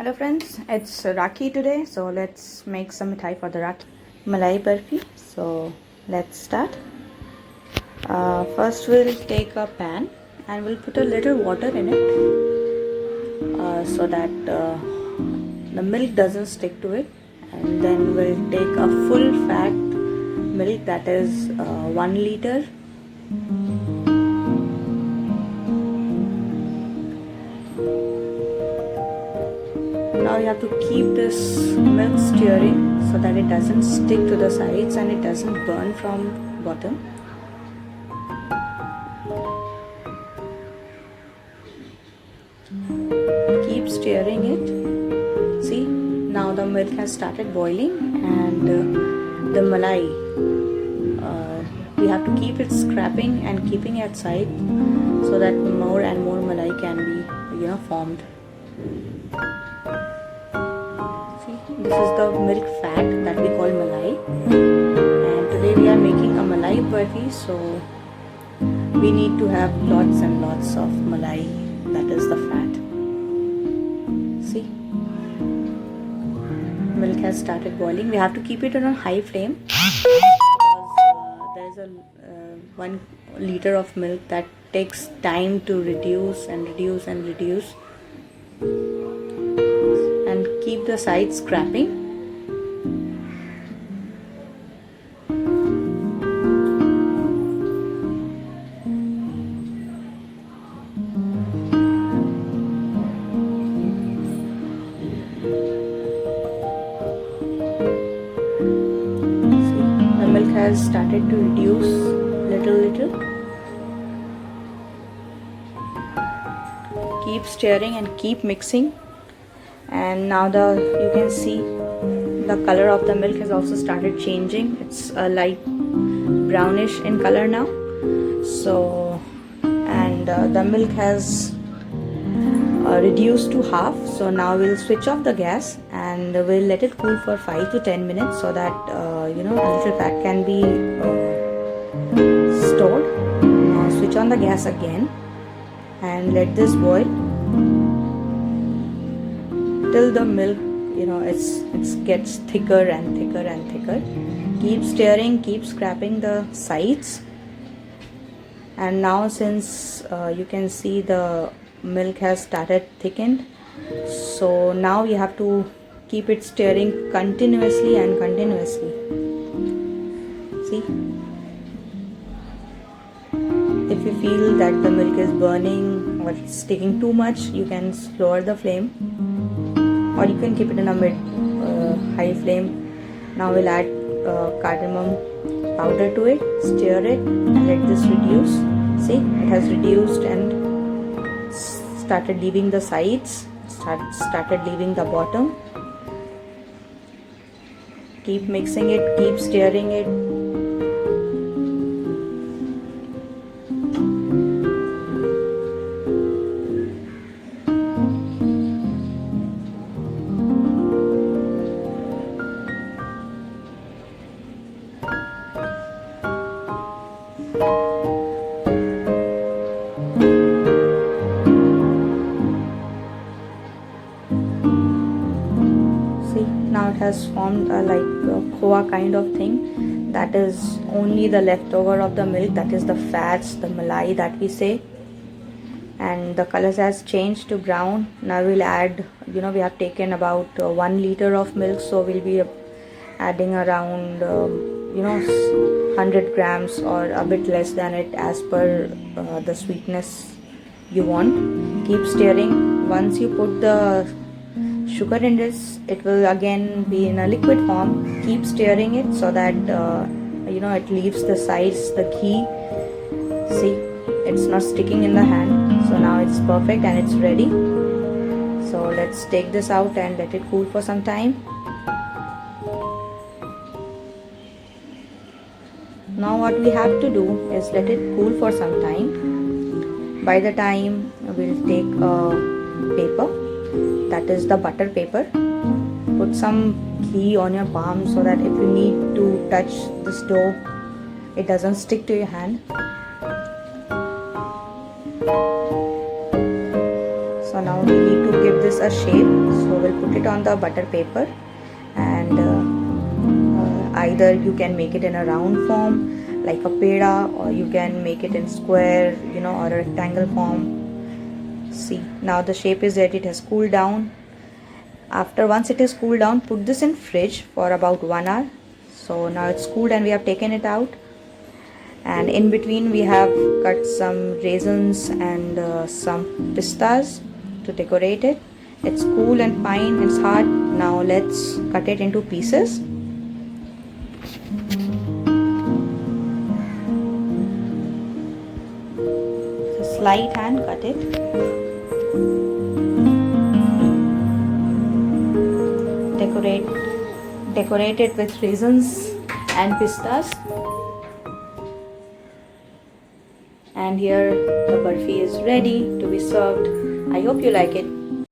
Hello friends, it's Rakhi today, so let's make some mithai for the Rakhi Malai Barfi. So let's start. First we'll take a pan and we'll put a little water in it so that the milk doesn't stick to it, and then we'll take a full fat milk, that is 1 liter. Now you have to keep this milk stirring so that it doesn't stick to the sides and it doesn't burn from bottom. Keep stirring it. See, now the milk has started boiling, and the malai, we have to keep it scrapping and keeping it side so that more and more malai can be formed. This is the milk fat that we call malai, and today we are making a malai barfi, so we need to have lots and lots of malai, that is the fat. See, milk has started boiling. We have to keep it on a high flame because there is a 1 liter of milk that takes time to reduce and reduce and reduce. And keep the sides scrapping. See, the milk has started to reduce little. Keep stirring and keep mixing. And now you can see the color of the milk has also started changing. It's a light brownish in color now. So, and the milk has reduced to half. So now we'll switch off the gas and we'll let it cool for 5 to 10 minutes so that a little fat can be stored. Now switch on the gas again and let this boil till the milk it gets thicker and thicker and thicker. Keep stirring, keep scraping the sides. And now since you can see the milk has started thickened, so now you have to keep it stirring continuously and continuously. See, if you feel that the milk is burning or sticking too much, you can lower the flame, or you can keep it in a mid high flame. Now we'll add cardamom powder to it, stir it and let this reduce. See, it has reduced and started leaving the sides, started leaving the bottom. Keep mixing it, keep stirring it. See, now it has formed like a khoa kind of thing. That is only the leftover of the milk, that is the fats, the malai that we say. And the color has changed to brown. Now we'll add, we have taken about 1 liter of milk, so we'll be adding around 100 grams or a bit less than it as per the sweetness you want. Keep stirring. Once you put the sugar in this, it will again be in a liquid form. Keep stirring it so that it leaves the sides, the ghee. See, it's not sticking in the hand. So now it's perfect and it's ready. So let's take this out and let it cool for some time. Now what we have to do is let it cool for some time. By the time we'll take a paper, that is the butter paper. Put some ghee on your palm so that if you need to touch this dough, it doesn't stick to your hand. So now we need to give this a shape. So we'll put it on the butter paper, and either you can make it in a round form like a peda, or you can make it in square, or a rectangle form. See, now the shape is that it has cooled down. Once it is cooled down, put this in fridge for about 1 hour. So now it's cooled and we have taken it out, and in between we have cut some raisins and some pistas to decorate it. It's cool and fine, it's hard. Now let's cut it into pieces. So slight hand cut it. Decorate it with raisins and pistas. And here the barfi is ready to be served. I hope you like it.